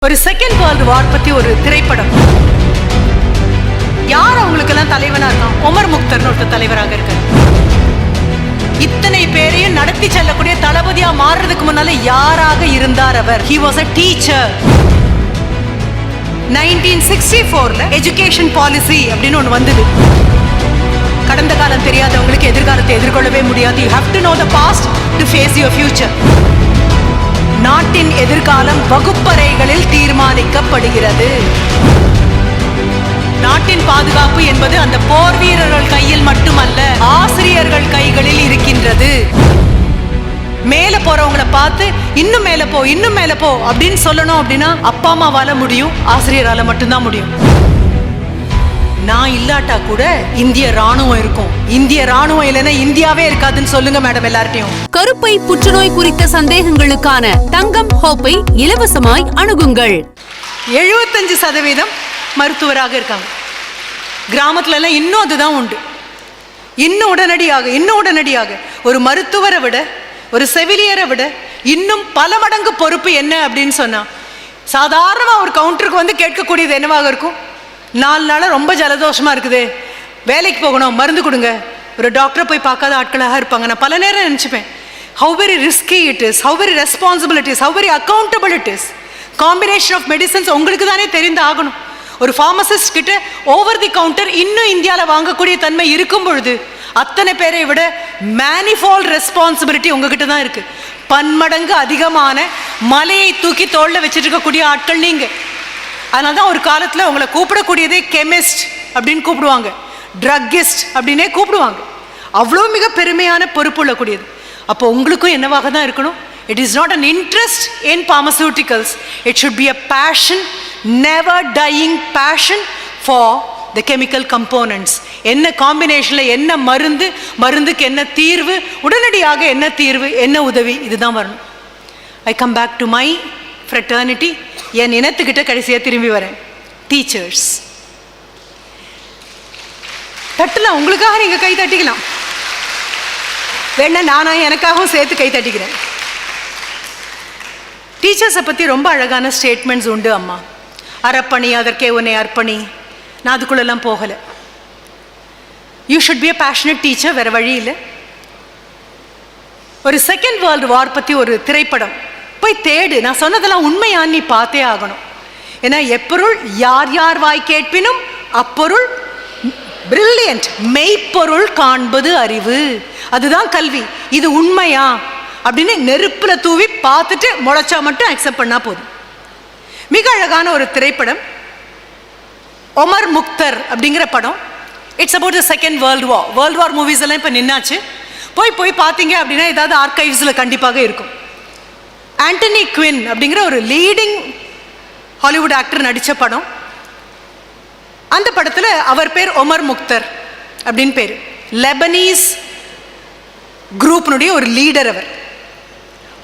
ஒரு second world war பத்தி ஒரு திரைப்படம். யார் அவங்களுக்கெல்லாம் தலைவனா இருக்கான்? உமர் முக்தர்னு ஒருத்தர் தலைவராக இருக்காரு. இத்தனை பேரையும் நடத்தி செல்லக்கூடிய தளபதியா மாறுறதுக்கு முன்னால யாராக இருந்தார் அவர்? He was a teacher. 1964ல எஜுகேஷன் பாலிசி அப்படின்னு ஒன்று வந்தது. கடந்த காலம் தெரியாதவங்களுக்கு எதிர்காலத்தை எதிர்கொள்ளவே முடியாது. You have to know the past to face your future. நாட்டின் எதிர்காலம் வகுப்பறைகளில் தீர்மானிக்கப்படுகிறது. நாட்டின் பாதுகாப்பு என்பது அந்த போர் வீரர்கள் கையில் மட்டுமல்ல, ஆசிரியர்கள் கைகளில் இருக்கின்றது. மேல போறவங்களை பார்த்து இன்னும் மேல போ, இன்னும் மேல போ அப்படின்னு சொல்லணும். அப்படின்னா அப்பா அம்மாவால முடியும், ஆசிரியரால மட்டும்தான் முடியும். நான் இல்லாட்டா கூட இந்திய ராணுவம் இருக்கும். இந்திய ராணுவம் இல்லைன்னா இந்தியாவே இருக்காதுன்னு சொல்லுங்க மேடம் எல்லார்ட்டையும். கருப்பை புற்றுநோய் குறித்த சந்தேகங்களுக்கான தங்கம் ஹோப்பை இலவசமாய் அணுகுங்கள். 75% மருத்துவராக இருக்காங்க. கிராமத்துல எல்லாம் இன்னும் அதுதான் உண்டு. இன்னும் உடனடியாக ஒரு மருத்துவரை விட, ஒரு செவிலியரை விட இன்னும் பல மடங்கு பொறுப்பு என்ன அப்படின்னு சொன்னா, சாதாரணமா ஒரு கவுண்டருக்கு வந்து கேட்கக்கூடியது என்னவாக இருக்கும்? 4 நாளா ரொம்ப ஜலதோஷமா இருக்குது, வேலைக்கு போகணும், மருந்து கொடுங்க. ஒரு டாக்டரை போய் பார்க்காத ஆட்களாக இருப்பாங்க. நான் பல நேரம் நினச்சிப்பேன், how very risky it is, how very responsible it is, how very accountable it is. Combination of medicines உங்களுக்கு தானே தெரிந்து ஆகணும். ஒரு ஃபார்மசிஸ்ட் கிட்ட ஓவர் தி கவுண்டர் இன்னும் இந்தியாவில் வாங்கக்கூடிய தன்மை இருக்கும் பொழுது அத்தனை பேரை விட மேனிஃபால்ட் ரெஸ்பான்சிபிலிட்டி உங்ககிட்ட தான் இருக்கு. பன்மடங்கு அதிகமான மலையை தூக்கி தோளில் வச்சுட்டு இருக்கக்கூடிய ஆட்கள் நீங்க. அதனால தான் ஒரு காலத்தில் உங்களை கூப்பிடக்கூடியதே கெமிஸ்ட் அப்படின்னு கூப்பிடுவாங்க, ட்ரக்கிஸ்ட் அப்படின்னே கூப்பிடுவாங்க. அவ்வளோ மிக பெருமையான பொறுப்பு உள்ளக்கூடியது. அப்போ உங்களுக்கும் என்னவாக தான் இருக்கணும்? It is not an interest in pharmaceuticals, it should be a passion, never dying passion for the chemical components. என்ன காம்பினேஷனில் என்ன மருந்து, மருந்துக்கு என்ன தீர்வு, உடனடியாக என்ன தீர்வு, என்ன உதவி, இதுதான் வரணும். I come back to my fraternity. என் இனத்துக்கிட்ட கடைசியாக திரும்பி வரேன். டீச்சர்ஸ் தட்டலாம், உங்களுக்காக நீங்கள் கை தட்டிக்கலாம். வேணா நானா எனக்காகவும் சேர்த்து கை தட்டிக்கிறேன். டீச்சர்ஸை பற்றி ரொம்ப அழகான ஸ்டேட்மெண்ட்ஸ் உண்டு அம்மா. அறப்பணி அதற்கே உன்னை அர்ப்பணி. நான் அதுக்குள்ளெல்லாம் போகலை. You should be a passionate teacher, வேறு வழி இல்லை. ஒரு செகண்ட் வேர்ல்டு வார் பற்றி ஒரு திரைப்படம் போய் தேடு. நான் சொன்னதெல்லாம் உண்மையான்னு நீ பார்த்தே ஆகணும். ஏன்னா எப்பொருள் யார் யார் வாய் கேட்பினும் அப்பொருள் பிரில்லியன்ட், மெய்ப்பொருள் காண்பது அறிவு. அதுதான் கல்வி. இது உண்மையா அப்படின்னு நெருப்புல தூவி பார்த்துட்டு முளைச்சா மட்டும் அக்செப்ட் பண்ணா போதும். மிக அழகான ஒரு திரைப்படம் உமர் முக்தர் அப்படிங்கிற படம். It's about the second world war. World war movies எல்லாம் இப்போ நின்னாச்சு. போய் பார்த்தீங்க அப்படின்னா ஏதாவது ஆர்கைவ்ஸில் கண்டிப்பாக இருக்கும். ஆண்டனி குவின் அப்படிங்கிற ஒரு லீடிங் ஹாலிவுட் ஆக்டர் நடித்த படம். அந்த படத்தில் அவர் பேர் உமர் முக்தர் அப்படின்னு பேர். லெபனீஸ் குரூப்னுடைய ஒரு லீடர் அவர்.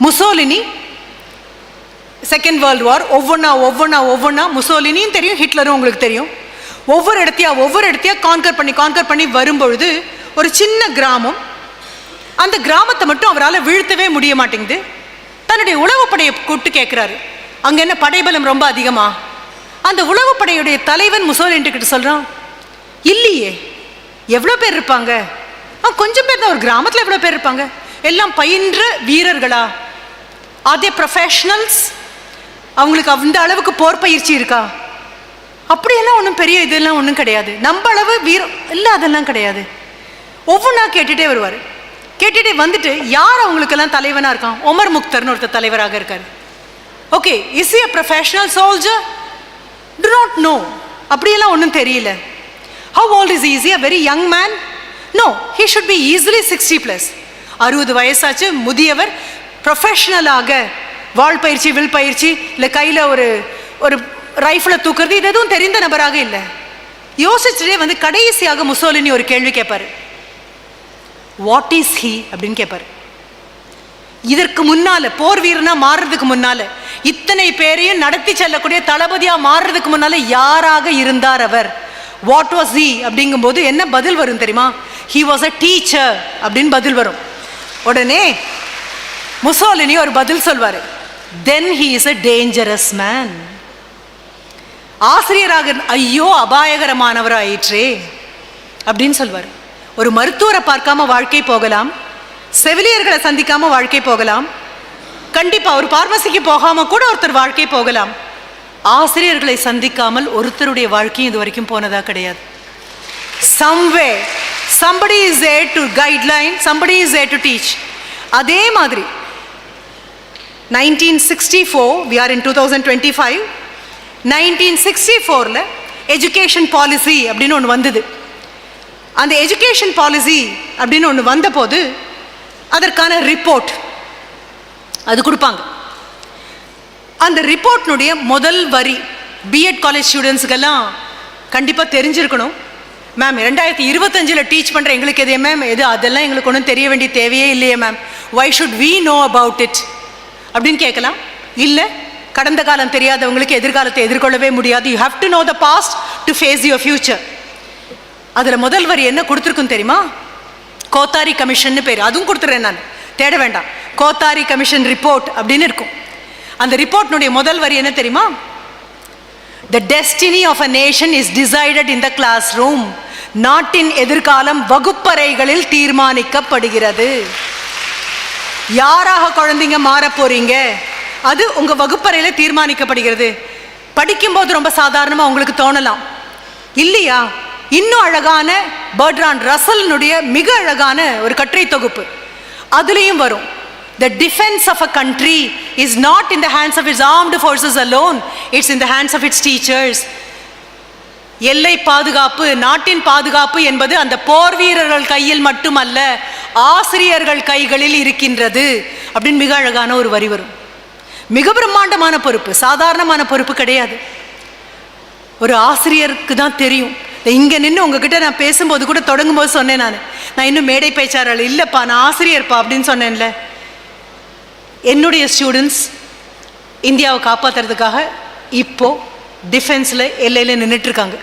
முசோலினி செகண்ட் வேர்ல்டு வார் ஒவ்வொன்றா முசோலினியும் தெரியும், ஹிட்லரும் உங்களுக்கு தெரியும். ஒவ்வொரு இடத்தையா கான்கர் பண்ணி வரும்பொழுது ஒரு சின்ன கிராமம், அந்த கிராமத்தை மட்டும் அவரால் வீழ்த்தவே முடிய மாட்டேங்குது. தன்னுடைய உளவுப்படையை கூப்பிட்டு கேட்குறாரு, அங்கே என்ன படைபலம் ரொம்ப அதிகமா? அந்த உளவுப்படையுடைய தலைவன் முசோலினி கிட்ட சொல்கிறான், இல்லையே, எவ்வளோ பேர் இருப்பாங்க? கொஞ்சம் பேர் தான், ஒரு கிராமத்தில் எவ்வளோ பேர் இருப்பாங்க? எல்லாம் பயின்ற வீரர்களா? அதே ப்ரொஃபஷனல்ஸ்? அவங்களுக்கு அந்த அளவுக்கு போர் பயிற்சி இருக்கா? அப்படியெல்லாம் ஒன்றும் பெரிய இதெல்லாம் ஒன்றும் கிடையாது. நம்ம அளவு வீரம் இல்லை, அதெல்லாம் கிடையாது. ஒவ்வொன்றா கேட்டுகிட்டே வருவார். கேட்டுகிட்டே வந்துட்டு யார் அவங்களுக்கெல்லாம் தலைவனாக இருக்கான்? உமர் முக்தர்னு ஒருத்தர் தலைவராக இருக்கார். Okay, is he a professional soldier? Do not know. அப்படியெல்லாம் ஒன்றும் தெரியல. How old is easy? A very young man? No, he should be easily 60+. 60 வயசாச்சு, முதியவர். ப்ரொஃபஷனலாக வாள் பயிற்சி, வில் பயிற்சி, இல்லை கையில் ஒரு ரைஃபிளை தூக்குறது, இது எதுவும் தெரிந்த நபராக இல்லை. யோசிச்சுட்டே வந்து கடைசியாக முசோலினி ஒரு கேள்வி கேட்பார். வாட் இஸ் ஹி அப்படின்னு கேட்பார். இதற்கு முன்னால போர் வீரனா மாறுறதுக்கு முன்னால, இத்தனை பேரையும் நடத்தி செல்லக்கூடிய தளபதியா மாறுறதுக்கு முன்னால யாராக இருந்தார் அவர்? வாட் வாஸ் ஹி அப்படிங்கும்போது என்ன பதில் வரும் தெரியுமா? ஹி வாஸ் அ டீச்சர் அப்படின்னு பதில் வரும். உடனே முசோலினி ஒரு பதில் சொல்வாரு, then he is a dangerous man. ஆசிரியராக ஐயோ அபாயகரமானவர் ஆயிற்றே அப்படின்னு சொல்வார். ஒரு மருத்துவரை பார்க்காம வாழ்க்கை போகலாம், செவிலியர்களை சந்திக்காம வாழ்க்கை போகலாம், கண்டிப்பா ஒரு பார்மசிக்கு போகாம கூட ஒருத்தர் வாழ்க்கை போகலாம். ஆசிரியர்களை சந்திக்காமல் ஒருத்தருடைய வாழ்க்கையும் இது வரைக்கும் போனதா கிடையாது. somewhere somebody is there to guideline, somebody is there to teach. அதே மாதிரி 1964, we are in 2025, 1964ல எஜுகேஷன் பாலிசி அப்படின்னு ஒன்று வந்தது. அந்த எஜுகேஷன் பாலிசி அப்படின்னு ஒன்று வந்தபோது அதற்கான ரிப்போர்ட் அது கொடுப்பாங்க. அந்த ரிப்போர்ட்னுடைய முதல் வரி பிஎட் காலேஜ் ஸ்டூடெண்ட்ஸுக்கெல்லாம் கண்டிப்பாக தெரிஞ்சிருக்கணும். மேம் 2025 டீச் பண்ணுற எங்களுக்கு எது மேம் எது அதெல்லாம் எங்களுக்கு ஒன்றும் தெரிய வேண்டிய தேவையே இல்லையே ma'am, why should we know about it அப்படின்னு கேட்கலாம். இல்லை, கடந்த காலம் தெரியாதவங்களுக்கு எதிர்காலத்தை எதிர்கொள்ளவே முடியாது. You have to know the past to face your future. அதில் முதல் வரி என்ன கொடுத்துருக்குன்னு தெரியுமா? கோத்தாரி கமிஷன் பேர். அதுவும் கொடுத்துட்றேன் நான், தேட வேண்டாம். கோத்தாரி கமிஷன் ரிப்போர்ட் அப்படின்னு இருக்கும். அந்த ரிப்போர்ட்னுடைய முதல் வரி என்ன தெரியுமா? The destiny of a nation is decided in the classroom. நாட்டின் எதிர்காலம் வகுப்பறைகளில் தீர்மானிக்கப்படுகிறது. யாராக குழந்தைங்க மாற போறீங்க அது உங்க வகுப்பறையில தீர்மானிக்கப்படுகிறது. படிக்கும்போது ரொம்ப சாதாரணமா உங்களுக்கு தோணலாம் இல்லையா? இன்னும் அழகான பர்ட்ராண்ட் ரசல்னுடைய மிக அழகான ஒரு கட்டுரை தொகுப்பு அதுலேயும் வரும். The defense of a country is not in the hands of its armed forces alone, it's in the hands of its teachers. எல்லை பாதுகாப்பு, நாட்டின் பாதுகாப்பு என்பது அந்த போர் வீரர்கள் கையில் மட்டுமல்ல, ஆசிரியர்கள் கைகளில் இருக்கின்றது அப்படின்னு மிக அழகான ஒரு வரி வரும். மிக பிரம்மாண்டமான பொறுப்பு, சாதாரணமான பொறுப்பு கிடையாது. ஒரு ஆசிரியருக்கு தான் தெரியும். இங்கே நின்று உங்ககிட்ட நான் பேசும்போது கூட தொடங்கும்போது சொன்னேன், நான் இன்னும் மேடை பேச்சாளர் இல்லைப்பா, நான் ஆசிரியர்ப்பா அப்படின்னு சொன்னேன்ல. என்னுடைய ஸ்டூடெண்ட்ஸ் இந்தியாவை காப்பாற்றுறதுக்காக இப்போ டிஃபென்ஸில் எல்லையில் நின்றுட்டுருக்காங்க.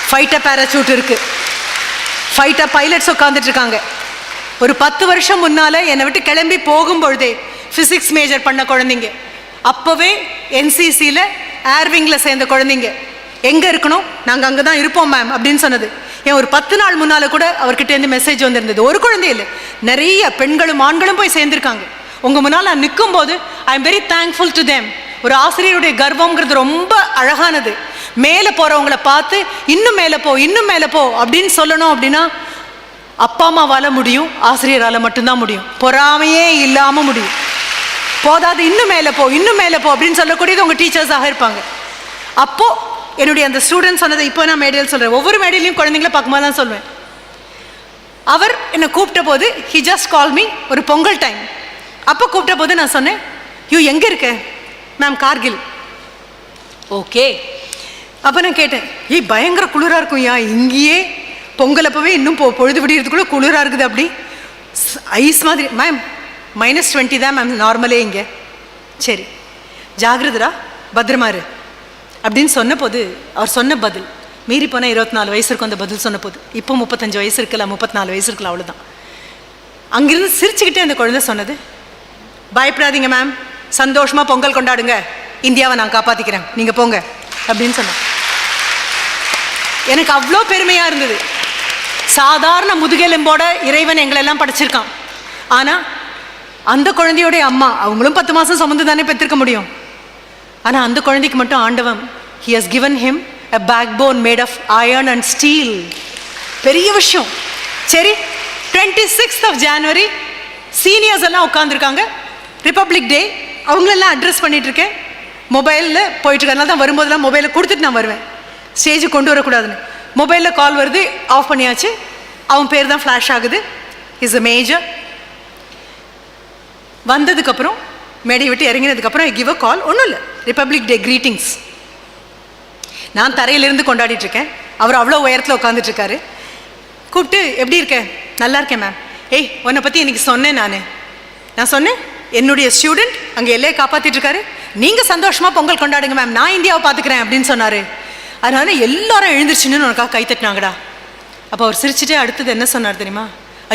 ஃபைட்டர் பேராசூட் இருக்குது, ஃபைட்டர் பைலட்ஸ் உட்காந்துட்ருக்காங்க. ஒரு 10 வருஷம் முன்னால் என்னை விட்டு கிளம்பி போகும்பொழுதே ஃபிசிக்ஸ் மேஜர் பண்ண குழந்தைங்க, அப்போவே என்சிசியில் ஏர்விங்கில் சேர்ந்த குழந்தைங்க எங்கே இருக்கணும், நாங்கள் அங்கே தான் இருப்போம் மேம் அப்படின்னு சொன்னது. ஏன் ஒரு 10 நாள் முன்னால் கூட அவர்கிட்டேருந்து மெசேஜ் வந்திருந்தது. ஒரு குழந்தை இல்லை, நிறைய பெண்களும் ஆண்களும் போய் சேர்ந்துருக்காங்க. உங்கள் முன்னால் நான் நிற்கும் போது I am very thankful to them. ஒரு ஆசிரியருடைய கர்வங்கிறது ரொம்ப அழகானது. மேலே போகிறவங்கள பார்த்து இன்னும் மேலே போ, இன்னும் மேலே போ அப்படின்னு சொல்லணும். அப்படின்னா அப்பா அம்மாவால் முடியும், ஆசிரியரால் மட்டும்தான் முடியும். பொறாமையே இல்லாமல் முடியும். போதாது, இன்னும் மேலே போ, இன்னும் மேலே போ அப்படின்னு சொல்லக்கூடியது உங்கள் டீச்சர்ஸாக இருப்பாங்க. அப்போது என்னுடைய அந்த ஸ்டூடெண்ட் சொன்னதை இப்போ நான் மேடையில் சொல்கிறேன். ஒவ்வொரு மேடையிலையும் குழந்தைங்கள பார்க்கும்போது தான் சொல்வேன். அவர் என்னை கூப்பிட்ட போது ஹி ஜஸ்ட் கால் மீ, ஒரு பொங்கல் டைம். அப்போ கூப்பிட்ட போது நான் சொன்னேன், யூ எங்கே இருக்க மேம்? கார்கில். ஓகே. அப்போ நான் கேட்டேன், பயங்கர குளிராக இருக்கும் யா இங்கேயே, பொங்கல் அப்போவே இன்னும் பொழுது விடியறதுக்குள்ளே குளிராக இருக்குது, அப்படி ஐஸ் மாதிரி. மேம் -20 தான் மேம் நார்மலே இங்கே. சரி ஜாகிரதரா, பத்திரமா இரு அப்படின்னு சொன்ன போது அவர் சொன்ன பதில், மீறி போனால் 24 வயசு இருக்கும் அந்த பதில் சொன்ன போது. இப்போ 35 வயசு இருக்கலாம், 34 வயசு இருக்கலாம், அவ்வளோதான். அங்கிருந்து சிரிச்சுக்கிட்டே அந்த குழந்தை சொன்னது, பயப்படாதீங்க மேம், சந்தோஷமாக பொங்கல் கொண்டாடுங்க, இந்தியாவை நான் காப்பாற்றிக்கிறேன், நீங்கள் போங்க அப்படின்னு சொன்னேன். எனக்கு அவ்வளோ பெருமையாக இருந்தது. சாதாரண முதுகெலும்போட இறைவன் எங்களெல்லாம் படைச்சிருக்கான். ஆனால் அந்த குழந்தையோடைய அம்மா, அவங்களும் 10 மாதம் சுமந்து தானே பெற்றிருக்க முடியும். ஆனால் அந்த குழந்தைக்கு மட்டும் ஆண்டவன் he has given him a backbone made of iron and steel. பெரிய விஷயம். சரி, 26th of January சீனியர்ஸ் எல்லாம் உட்காந்துருக்காங்க, ரிப்பப்ளிக் டே, அவங்களெல்லாம் அட்ரஸ் பண்ணிகிட்ருக்கேன். மொபைலில் போயிட்டுருக்கனால தான் வரும்போதெல்லாம் மொபைலை கொடுத்துட்டு நான் வருவேன், ஸ்டேஜுக்கு கொண்டு வரக்கூடாதுன்னு. மொபைலில் கால் வருது, ஆஃப் பண்ணியாச்சு. அவன் பேர் தான் ஃப்ளாஷ் ஆகுது, இஸ் அ மேஜர். வந்ததுக்கப்புறம் மேடை விட்டு இறங்கினதுக்கப்புறம் ஐ கிவ் அ கால். ஒன்றும் இல்லை, ரிப்பப்ளிக் டே கிரீட்டிங்ஸ். நான் தரையிலிருந்து கொண்டாடிட்டுருக்கேன், அவர் அவ்வளோ உயரத்தில் உட்காந்துட்ருக்காரு. கூப்பிட்டு எப்படி இருக்கேன்? நல்லா இருக்கேன் மேம். உன்னை பற்றி எனக்கு சொன்னேன். நான் சொன்னேன் என்னுடைய ஸ்டூடெண்ட் அங்கே எல்லையை காப்பாற்றிட்டுருக்காரு, நீங்கள் சந்தோஷமாக பொங்கல் கொண்டாடுங்க மேம், நான் இந்தியாவை பார்த்துக்கிறேன் அப்படின்னு சொன்னார். அதனால எல்லாரும் எழுந்திருச்சுன்னு உனக்காக கை தட்டினாங்கடா. அப்போ அவர் சிரிச்சுட்டே அடுத்தது என்ன சொன்னார் தெரியுமா?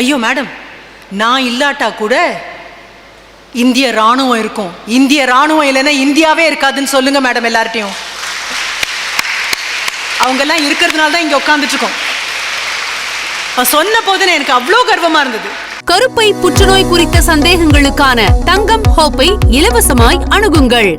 ஐயோ மேடம், நான் இல்லாட்டா கூட இந்திய ராணுவம் இருக்கும், இந்திய ராணுவம் இல்லைன்னா இந்தியாவே இருக்காதுன்னு சொல்லுங்க மேடம் எல்லார்ட்டையும். அவங்க எல்லாம் இருக்கிறதுனால தான் இங்க உட்கார்ந்துட்டு இருக்கோம். சொன்ன போது எனக்கு அவ்வளோ கர்வமா இருந்தது. கருப்பை புற்றுநோய் குறித்த சந்தேகங்களுக்கான தங்கம் ஹோப்பை இலவசமாய் அணுகுங்கள்.